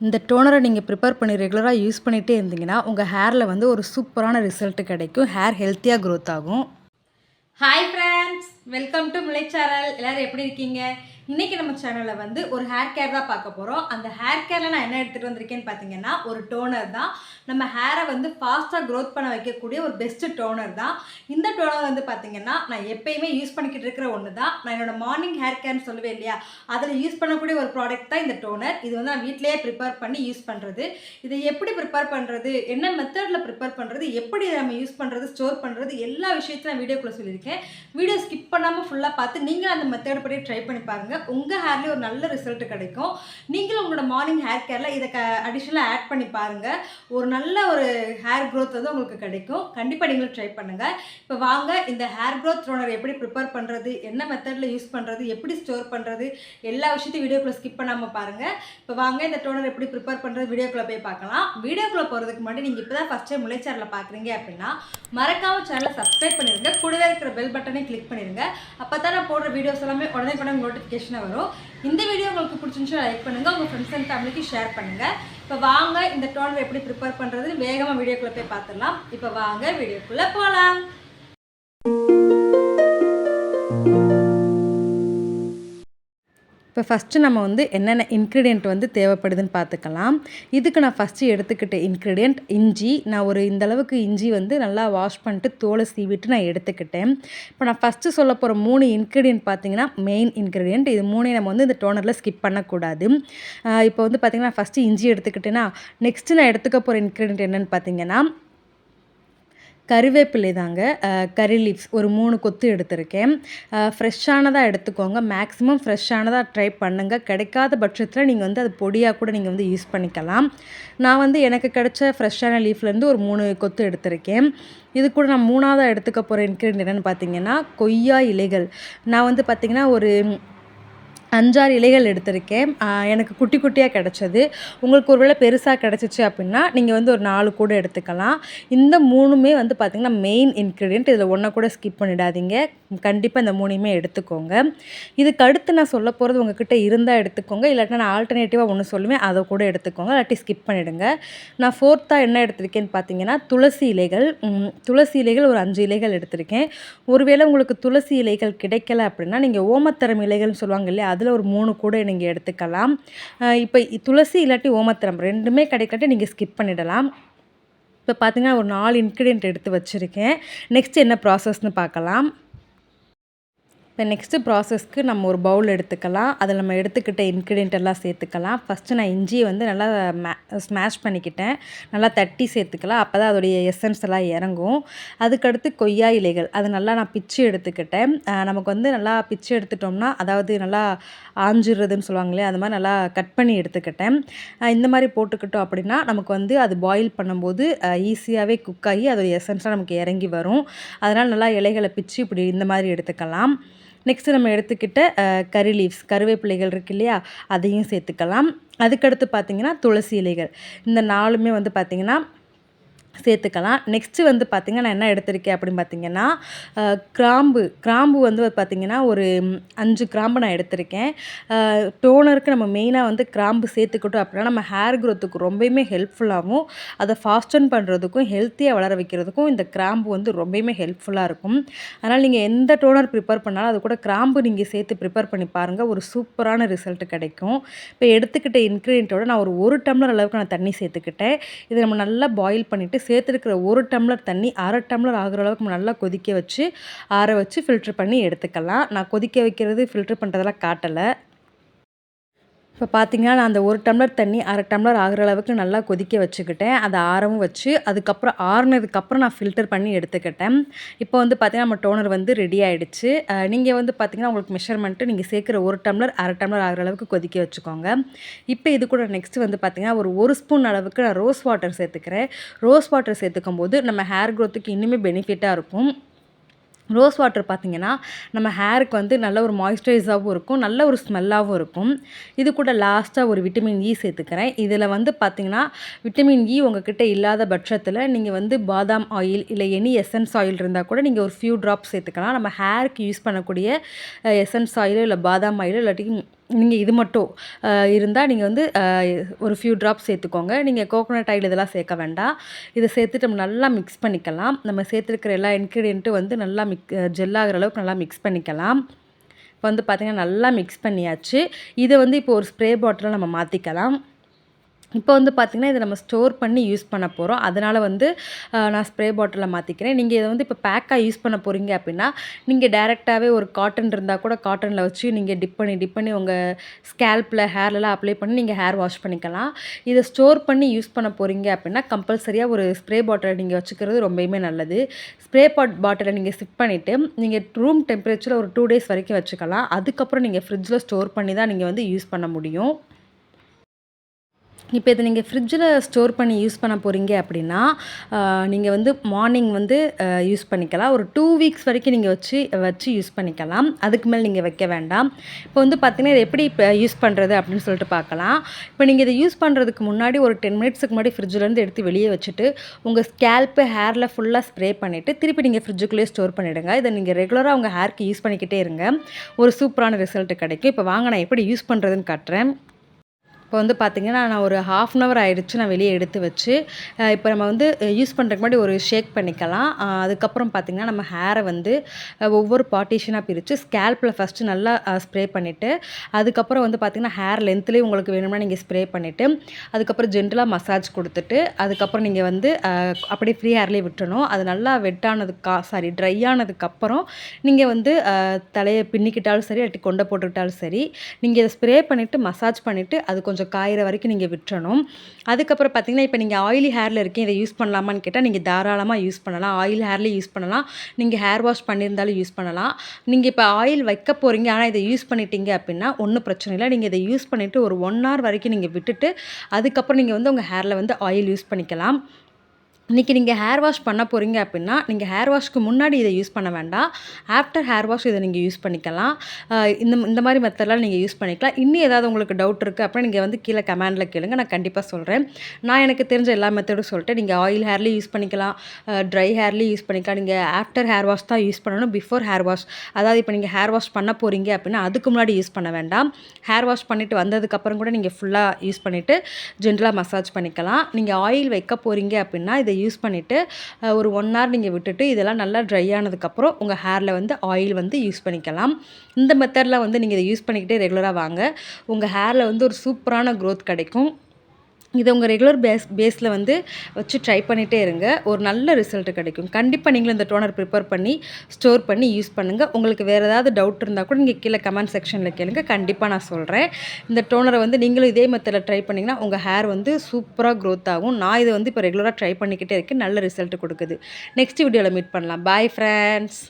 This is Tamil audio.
இந்த டோனரை நீங்கள் ப்ரிப்பேர் பண்ணி ரெகுலராக யூஸ் பண்ணிகிட்டே இருந்தீங்கன்னா உங்கள் ஹேரில் வந்து ஒரு சூப்பரான ரிசல்ட் கிடைக்கும். ஹேர் ஹெல்த்தியாக க்ரோத் ஆகும். ஹாய் ஃப்ரெண்ட்ஸ், வெல்கம் டு முலை சேனல். எல்லோரும் எப்படி இருக்கீங்க? இன்றைக்கி நம்ம சேனலில் வந்து ஒரு ஹேர் கேர் தான் பார்க்க போகிறோம். அந்த ஹேர் கேரில் நான் என்ன எடுத்துகிட்டு வந்திருக்கேன்னு பார்த்தீங்கன்னா ஒரு டோனர் தான். நம்ம ஹேரை வந்து ஃபாஸ்ட்டாக க்ரோத் பண்ண வைக்கக்கூடிய ஒரு பெஸ்ட்டு டோனர் தான். இந்த டோனர் வந்து பார்த்திங்கன்னா நான் எப்பயுமே யூஸ் பண்ணிக்கிட்டு இருக்கிற ஒன்று தான். நான் என்னோடய மார்னிங் ஹேர் கேர்னு சொல்லுவேன் இல்லையா, அதில் யூஸ் பண்ணக்கூடிய ஒரு ப்ராடக்ட் தான் இந்த டோனர். இது வந்து நான் வீட்டிலேயே ப்ரிப்பேர் பண்ணி யூஸ் பண்ணுறது. இதை எப்படி ப்ரிப்பேர் பண்ணுறது, என்ன மெத்தடில் ப்ரிப்பேர் பண்ணுறது, எப்படி நம்ம யூஸ் பண்ணுறது, ஸ்டோர் பண்ணுறது, எல்லா விஷயத்தையும் நான் வீடியோக்குள்ளே சொல்லியிருக்கேன். வீடியோ ஸ்கிப் பண்ணாமல் ஃபுல்லாக பார்த்து நீங்கள் அந்த மெத்தட் படி ட்ரை பண்ணி பாருங்கள். உங்கள் ஹேர்லேயே ஒரு நல்ல ரிசல்ட் கிடைக்கும். நீங்களும் உங்களோட மார்னிங் ஹேர் கேரில் இதை அடிஷ்னலாக ஆட் பண்ணி பாருங்கள். ஒரு நல்ல ஒரு ஹேர் க்ரோத் வந்து உங்களுக்கு கிடைக்கும். கண்டிப்பாக நீங்களும் ட்ரை பண்ணுங்கள். இப்போ வாங்க இந்த ஹேர் க்ரோத் டோனர் எப்படி ப்ரிப்பேர் பண்ணுறது, என்ன மெத்தடில் யூஸ் பண்ணுறது, எப்படி ஸ்டோர் பண்ணுறது, எல்லா விஷயத்தையும் வீடியோக்குள்ளே ஸ்கிப் பண்ணாமல் பாருங்கள். இப்போ வாங்க இந்த டோனர் எப்படி ப்ரிப்பேர் பண்ணுறது வீடியோக்குள்ளே போய் பார்க்கலாம். வீடியோக்குள்ளே போகிறதுக்கு முன்னாடி நீங்கள் இப்போ தான் ஃபஸ்ட் டைம் முலை சேனலில் பார்க்குறீங்க அப்படின்னா மறக்காம சேனலை சப்ஸ்கிரைப் பண்ணிடுங்க. கூடவே இருக்கிற பெல் பட்டனை கிளிக் பண்ணிடுங்க. அப்போ தான் நான் போடுற வீடியோஸ் எல்லாமே உடனே நோட்டிஃபிகேஷனாக வரும். இந்த வீடியோ உங்களுக்கு பிடிச்சிருந்துச்சுன்னா லைக் பண்ணுங்கள், உங்கள் ஃப்ரெண்ட்ஸ் அண்ட் ஃபேமிலிக்கு ஷேர் பண்ணுங்கள். இப்போ வாங்க இந்த டோனர் எப்படி ப்ரிப்பேர் பண்ணுறதுன்னு வேகமாக வீடியோக்குள்ளே போய் பார்த்துடலாம். இப்போ வாங்க வீடியோக்குள்ளே போகலாம். இப்போ ஃபஸ்ட்டு நம்ம வந்து என்னென்ன இன்க்ரீடியண்ட் வந்து தேவைப்படுதுன்னு பார்த்துக்கலாம். இதுக்கு நான் ஃபஸ்ட்டு எடுத்துக்கிட்ட இன்க்ரீடியண்ட் இஞ்சி. நான் ஒரு இந்தளவுக்கு இஞ்சி வந்து நல்லா வாஷ் பண்ணிட்டு தோலை சீவிட்டு நான் எடுத்துக்கிட்டேன். இப்போ நான் ஃபஸ்ட்டு சொல்ல போகிற 3 இன்க்ரீடியண்ட் பார்த்திங்கன்னா மெயின் இன்க்ரீடியண்ட். இது 3 நம்ம வந்து இந்த டோனரில் ஸ்கிப் பண்ணக்கூடாது. இப்போ வந்து பார்த்திங்கன்னா ஃபஸ்ட்டு இஞ்சி எடுத்துக்கிட்டேன்னா நெக்ஸ்ட்டு நான் எடுத்துக்க போகிற இன்க்ரீடியண்ட் என்னென்னு பார்த்திங்கன்னா கறிவேப்பிலை தாங்க. கறி லீவ்ஸ் ஒரு 3 கொத்து எடுத்திருக்கேன். ஃப்ரெஷ்ஷானதாக எடுத்துக்கோங்க. மேக்ஸிமம் ஃப்ரெஷ்ஷானதாக ட்ரை பண்ணுங்கள். கிடைக்காத பட்சத்தில் நீங்கள் வந்து அது பொடியாக கூட நீங்கள் வந்து யூஸ் பண்ணிக்கலாம். நான் வந்து எனக்கு கிடைச்ச ஃப்ரெஷ்ஷான லீஃப்லேருந்து ஒரு 3 கொத்து எடுத்திருக்கேன். இது கூட நான் 3ஆவதாக எடுத்துக்க போகிற இன்க்ரீடியன்ட் என்னென்னு பார்த்தீங்கன்னா கொய்யா இலைகள். நான் வந்து பார்த்திங்கன்னா ஒரு 5-6 இலைகள் எடுத்திருக்கேன். எனக்கு குட்டி குட்டியாக கிடச்சது. உங்களுக்கு ஒரு வேளை பெருசாக கிடச்சிச்சு அப்படின்னா நீங்கள் வந்து ஒரு 4 கூட எடுத்துக்கலாம். இந்த 3மே வந்து பார்த்திங்கன்னா மெயின் இன்க்ரீடியன்ட். இதில் ஒன்றை கூட ஸ்கிப் பண்ணிடாதீங்க. கண்டிப்பாக இந்த 3யுமே எடுத்துக்கோங்க. இதுக்கு அடுத்து நான் சொல்ல போகிறது உங்ககிட்ட இருந்தால் எடுத்துக்கோங்க. இல்லாட்டினா நான் ஆல்டர்னேட்டிவாக ஒன்று சொல்லுவேன், அதை கூட எடுத்துக்கோங்க. இல்லாட்டி ஸ்கிப் பண்ணிவிடுங்க. நான் 4த்தாக என்ன எடுத்திருக்கேன்னு பார்த்தீங்கன்னா துளசி இலைகள். துளசி இலைகள் ஒரு 5 இலைகள் எடுத்திருக்கேன். ஒருவேளை உங்களுக்கு துளசி இலைகள் கிடைக்கல அப்படின்னா நீங்கள் ஓமத்தரம் இலைகள்னு சொல்லுவாங்க இல்லையா, அதில் ஒரு 3 கூட நீங்கள் எடுத்துக்கலாம். இப்போ துளசி இல்லாட்டி ஓமத்தரம் 2மே கிடைக்காட்டி நீங்கள் ஸ்கிப் பண்ணிடலாம். இப்போ பார்த்தீங்கன்னா ஒரு 4 இன்க்ரீடியன்ட் எடுத்து வச்சுருக்கேன். நெக்ஸ்ட் என்ன ப்ராசஸ்ன்னு பார்க்கலாம். இப்போ நெக்ஸ்ட்டு ப்ராசஸ்க்கு நம்ம ஒரு பவுல் எடுத்துக்கலாம். அதில் நம்ம எடுத்துக்கிட்ட இன்க்ரீடியன்ட் எல்லாம் சேர்த்துக்கலாம். ஃபஸ்ட்டு நான் இஞ்சியை வந்து நல்லா ஸ்மாஷ் பண்ணிக்கிட்டேன். நல்லா தட்டி சேர்த்துக்கலாம். அப்போ தான் அதோடைய எசன்ஸ் எல்லாம் இறங்கும். அதுக்கடுத்து கொய்யா இலைகள் அது நல்லா நான் பிச்சு எடுத்துக்கிட்டேன். நமக்கு வந்து நல்லா பிச்சு எடுத்துட்டோம்னா அதாவது நல்லா ஆஞ்சிடுறதுன்னு சொல்லுவாங்களே, அது மாதிரி நல்லா கட் பண்ணி எடுத்துக்கிட்டேன். இந்த மாதிரி போட்டுக்கிட்டோம் அப்படின்னா நமக்கு வந்து அது பாயில் பண்ணும்போது ஈஸியாகவே குக் ஆகி அதோடைய எசன்ஸ்லாம் நமக்கு இறங்கி வரும். அதனால் நல்லா இலைகளை பிச்சு இப்படி இந்த மாதிரி எடுத்துக்கலாம். நெக்ஸ்ட்டு நம்ம எடுத்துக்கிட்ட கறி லீவ்ஸ் கருவேப்பிலைகள் இருக்குது இல்லையா, அதையும் சேர்த்துக்கலாம். அதுக்கடுத்து பார்த்திங்கன்னா துளசி இலைகள். இந்த 4மே வந்து பார்த்திங்கன்னா சேர்த்துக்கலாம். நெக்ஸ்ட்டு வந்து பார்த்திங்கன்னா நான் என்ன எடுத்திருக்கேன் அப்படின்னு பார்த்திங்கன்னா கிராம்பு வந்து பார்த்திங்கன்னா ஒரு 5 கிராம்பு நான் எடுத்திருக்கேன். டோனருக்கு நம்ம மெயினாக வந்து கிராம்பு சேர்த்துக்கிட்டோம் அப்படின்னா நம்ம ஹேர் க்ரோத்துக்கு ரொம்பவுமே ஹெல்ப்ஃபுல்லாகவும் அதை ஃபாஸ்டன் பண்ணுறதுக்கும் ஹெல்த்தியாக வளர வைக்கிறதுக்கும் இந்த கிராம்பு வந்து ரொம்பவுமே ஹெல்ப்ஃபுல்லாக இருக்கும். அதனால் நீங்கள் எந்த டோனர் ப்ரிப்பேர் பண்ணாலும் அது கூட கிராம்பு நீங்கள் சேர்த்து ப்ரிப்பேர் பண்ணி பாருங்கள், ஒரு சூப்பரான ரிசல்ட் கிடைக்கும். இப்போ எடுத்துக்கிட்ட இன்க்ரீடியண்ட்டோட நான் ஒரு 1 டம்ளர் அளவுக்கு நான் தண்ணி சேர்த்துக்கிட்டேன். இதை நம்ம நல்லா பாயில் பண்ணிவிட்டு சேர்த்துருக்கிற 1 டம்ளர் தண்ணி 1/2 டம்ளர் ஆகிற அளவுக்கு நல்லா கொதிக்க வச்சு ஆற வச்சு ஃபில்ட்ரு பண்ணி எடுத்துக்கலாம். நான் கொதிக்க வைக்கிறது ஃபில்ட்ரு பண்ணுறதெல்லாம் காட்டலை. இப்போ பார்த்திங்கன்னா நான் அந்த 1 டம்ளர் தண்ணி 1/2 டம்ளர் ஆகிற அளவுக்கு நல்லா கொதிக்க வச்சுக்கிட்டேன். அதை ஆறவும் வச்சு அதுக்கப்புறம் ஆறுனதுக்கப்புறம் நான் ஃபில்டர் பண்ணி எடுத்துக்கிட்டேன். இப்போ வந்து பார்த்திங்கன்னா நம்ம டோனர் வந்து ரெடி ஆகிடுச்சு. நீங்கள் வந்து பார்த்திங்கன்னா உங்களுக்கு மெஷர்மெண்ட்டு நீங்கள் சேர்க்குற 1 டம்ளர் 1/2 டம்ளர் ஆகிற அளவுக்கு கொதிக்க வச்சுக்கோங்க. இப்போ இது கூட நெக்ஸ்ட்டு வந்து பார்த்திங்கன்னா ஒரு 1 ஸ்பூன் அளவுக்கு நான் ரோஸ் வாட்டர் சேர்த்துக்கிறேன். ரோஸ் வாட்டர் சேர்த்துக்கும் போது நம்ம ஹேர் க்ரோத்துக்கு இன்னுமே பெனிஃபிட்டாக இருக்கும். ரோஸ் வாட்டர் பார்த்திங்கன்னா நம்ம ஹேருக்கு வந்து நல்ல ஒரு மாய்ஸ்சரைஸாகவும் இருக்கும், நல்ல ஒரு ஸ்மெல்லாகவும் இருக்கும். இது கூட லாஸ்ட்டாக ஒரு விட்டமின் இ சேர்த்துக்கிறேன். இதில் வந்து பார்த்திங்கன்னா விட்டமின் இ உங்ககிட்ட இல்லாத பட்சத்தில் நீங்கள் வந்து பாதாம் ஆயில் இல்லை எனி எசன்ஸ் ஆயில் இருந்தால் கூட நீங்கள் ஒரு ஃபியூ ட்ராப்ஸ் சேர்த்துக்கலாம். நம்ம ஹேருக்கு யூஸ் பண்ணக்கூடிய எசன்ஸ் ஆயிலோ இல்லை பாதாம் ஆயிலோ இல்லாட்டி நீங்கள் இது மட்டும் இருந்தால் நீங்கள் வந்து ஒரு ஃபியூ ட்ராப்ஸ் சேர்த்துக்கோங்க. நீங்கள் கோகோனட் ஆயில் இதெல்லாம் சேர்க்க வேண்டாம். இதை சேர்த்துட்டு நம்ம நல்லா மிக்ஸ் பண்ணிக்கலாம். நம்ம சேர்த்துருக்கிற எல்லா இன்க்ரீடியண்ட்டும் வந்து நல்லா ஜெல் ஆகிற அளவுக்கு நல்லா மிக்ஸ் பண்ணிக்கலாம். இப்போ வந்து பார்த்திங்கன்னா நல்லா மிக்ஸ் பண்ணியாச்சு. இதை வந்து இப்போ ஒரு ஸ்ப்ரே பாட்டிலில் நம்ம மாற்றிக்கலாம். இப்போ வந்து பார்த்திங்கன்னா இதை நம்ம ஸ்டோர் பண்ணி யூஸ் பண்ண போகிறோம். அதனால் வந்து நான் ஸ்ப்ரே பாட்டிலில் மாற்றிக்கிறேன். நீங்கள் இதை வந்து இப்போ பேக்காக யூஸ் பண்ண போகிறீங்க அப்படின்னா நீங்கள் டேரெக்டாகவே ஒரு காட்டன் இருந்தால் கூட காட்டனில் வச்சு நீங்கள் டிப் பண்ணி உங்கள் ஸ்கேல்பில் ஹேர்லலாம் அப்ளை பண்ணி நீங்கள் ஹேர் வாஷ் பண்ணிக்கலாம். இதை ஸ்டோர் பண்ணி யூஸ் பண்ண போகிறீங்க அப்படின்னா கம்பல்சரியாக ஒரு ஸ்ப்ரே பாட்டிலை நீங்கள் வச்சுக்கிறது ரொம்பவுமே நல்லது. ஸ்ப்ரே பாட்டிலை நீங்கள் சிப் பண்ணிவிட்டு நீங்கள் ரூம் டெம்பரேச்சரில் ஒரு 2 டேஸ் வரைக்கும் வச்சுக்கலாம். அதுக்கப்புறம் நீங்கள் ஃப்ரிட்ஜில் ஸ்டோர் பண்ணி தான் நீங்கள் வந்து யூஸ் பண்ண முடியும். இப்போ இதை நீங்கள் ஃப்ரிட்ஜில் ஸ்டோர் பண்ணி யூஸ் பண்ண போகிறீங்க அப்படின்னா நீங்கள் வந்து மார்னிங் வந்து யூஸ் பண்ணிக்கலாம். ஒரு 2 வீக்ஸ் வரைக்கும் நீங்கள் வச்சு யூஸ் பண்ணிக்கலாம். அதுக்கு மேலே நீங்கள் வைக்க வேண்டாம். இப்போ வந்து பார்த்திங்கன்னா இதை எப்படி இப்போ யூஸ் பண்ணுறது அப்படின்னு சொல்லிட்டு பார்க்கலாம். இப்போ நீங்கள் இதை யூஸ் பண்ணுறதுக்கு முன்னாடி ஒரு 10 மினிட்ஸுக்கு முன்னாடி ஃப்ரிட்ஜிலேருந்து எடுத்து வெளியே வச்சுட்டு உங்கள் ஸ்கேல்ப்பு ஹேரில் ஃபுல்லாக ஸ்ப்ரே பண்ணிவிட்டு திருப்பி நீங்கள் ஃப்ரிட்ஜுக்குள்ளேயே ஸ்டோர் பண்ணிவிடுங்க. இதை நீங்கள் ரெகுலராக உங்கள் ஹேருக்கு யூஸ் பண்ணிக்கிட்டே இருங்க. ஒரு சூப்பரான ரிசல்ட் கிடைக்கும். இப்போ வாங்க நான் எப்படி யூஸ் பண்ணுறதுன்னு காட்டுறேன். இப்போ வந்து பார்த்திங்கன்னா நான் ஒரு 1/2 அன் ஹவர் ஆயிடுச்சு நான் வெளியே எடுத்து வச்சு. இப்போ நம்ம வந்து யூஸ் பண்ணுறதுக்கு முன்னாடி ஒரு ஷேக் பண்ணிக்கலாம். அதுக்கப்புறம் பார்த்திங்கன்னா நம்ம ஹேரை வந்து ஒவ்வொரு பார்ட்டிஷனாக பிரித்து ஸ்கேல்பில் ஃபஸ்ட்டு நல்லா ஸ்ப்ரே பண்ணிவிட்டு அதுக்கப்புறம் வந்து பார்த்திங்கன்னா ஹேர் லென்த்லேயே உங்களுக்கு வேணும்னா நீங்கள் ஸ்ப்ரே பண்ணிவிட்டு அதுக்கப்புறம் ஜென்டலாக மசாஜ் கொடுத்துட்டு அதுக்கப்புறம் நீங்கள் வந்து அப்படியே ஃப்ரீ ஹேர்லேயே விட்டுறணும். அது நல்லா ட்ரை ஆனதுக்கப்புறம் நீங்கள் வந்து தலையை பின்னிக்கிட்டாலும் சரி இல்லாட்டி கொண்டை போட்டுக்கிட்டாலும் சரி நீங்கள் இதை ஸ்ப்ரே பண்ணிவிட்டு மசாஜ் பண்ணிவிட்டு அது கொஞ்சம் காயிற வரைக்கும் நீங்கள் விட்டுறணும். அதுக்கப்புறம் பார்த்திங்கன்னா இப்போ நீங்கள் ஆயிலி ஹேரில் இருக்கீங்க இதை யூஸ் பண்ணலாமான்னு கேட்டால் நீங்கள் தாராளமாக யூஸ் பண்ணலாம். ஆயில் ஹேர்லேயும் யூஸ் பண்ணலாம். நீங்கள் ஹேர் வாஷ் பண்ணியிருந்தாலும் யூஸ் பண்ணலாம். நீங்கள் இப்போ ஆயில் வைக்க போகிறீங்க ஆனால் இதை யூஸ் பண்ணிட்டீங்க அப்படின்னா ஒன்றும் பிரச்சனை இல்லை. நீங்கள் இதை யூஸ் பண்ணிவிட்டு ஒரு 1 ஹவர் வரைக்கும் நீங்கள் விட்டுட்டு அதுக்கப்புறம் நீங்கள் வந்து உங்கள் ஹேரில் வந்து ஆயில் யூஸ் பண்ணிக்கலாம். இன்றைக்கி நீங்கள் ஹேர் வாஷ் பண்ண போகிறீங்க அப்படின்னா நீங்கள் ஹேர் வாஷ்க்கு முன்னாடி இதை யூஸ் பண்ண வேண்டாம். ஆஃப்டர் ஹேர் வாஷ் இதை நீங்கள் யூஸ் பண்ணிக்கலாம். இந்த மாதிரி மெத்தட்லாம் நீங்கள் யூஸ் பண்ணிக்கலாம். இன்னும் ஏதாவது உங்களுக்கு டவுட் இருக்குது அப்படின்னா நீங்கள் வந்து கீழே கமெண்டில் கேளுங்க. நான் கண்டிப்பாக சொல்கிறேன். நான் எனக்கு தெரிஞ்ச எல்லா மெத்தடும் சொல்லிட்டு நீங்கள் ஆயில் ஹேர்லேயும் யூஸ் பண்ணிக்கலாம், ட்ரை ஹேர்லேயும் யூஸ் பண்ணிக்கலாம். நீங்கள் ஆஃப்டர் ஹேர் வாஷ் தான் யூஸ் பண்ணணும், பிஃபோர் ஹேர் வாஷ். அதாவது இப்போ நீங்கள் ஹேர் வாஷ் பண்ண போகிறீங்க அப்படின்னா அதுக்கு முன்னாடி யூஸ் பண்ண வேண்டாம். ஹேர் வாஷ் பண்ணிவிட்டு வந்ததுக்கப்புறம் கூட நீங்கள் ஃபுல்லாக யூஸ் பண்ணிவிட்டு ஜென்டலாக மசாஜ் பண்ணிக்கலாம். நீங்கள் ஆயில் வைக்க போகிறீங்க அப்படின்னா இதை யூஸ் பண்ணிவிட்டு ஒரு 1 ஹவர் நீங்கள் விட்டுட்டு இதெல்லாம் நல்லா ட்ரை ஆனதுக்கப்புறம் உங்கள் ஹேரில் வந்து ஆயில் வந்து யூஸ் பண்ணிக்கலாம். இந்த மெத்தடில் வந்து நீங்கள் இதை யூஸ் பண்ணிக்கிட்டே ரெகுலராக வாங்க. உங்கள் ஹேரில் வந்து ஒரு சூப்பரான க்ரோத் கிடைக்கும். இதை உங்கள் ரெகுலர் பேஸில் வந்து வச்சு ட்ரை பண்ணிகிட்டே இருங்க. ஒரு நல்ல ரிசல்ட் கிடைக்கும். கண்டிப்பாக நீங்களும் இந்த டோனர் ப்ரிப்பேர் பண்ணி ஸ்டோர் பண்ணி யூஸ் பண்ணுங்கள். உங்களுக்கு வேறு ஏதாவது டவுட் இருந்தால் கூட நீங்கள் கீழே கமெண்ட் செக்ஷனில் கேளுங்க. கண்டிப்பாக நான் சொல்கிறேன். இந்த டோனரை வந்து நீங்களும் இதே மெத்தடில் ட்ரை பண்ணிங்கன்னா உங்கள் ஹேர் வந்து சூப்பராக க்ரோத் ஆகும். நான் இதை வந்து இப்போ ரெகுலராக ட்ரை பண்ணிக்கிட்டே இருக்கேன். நல்ல ரிசல்ட் கொடுக்குது. நெக்ஸ்ட் வீடியோவில் மீட் பண்ணலாம். Bye friends.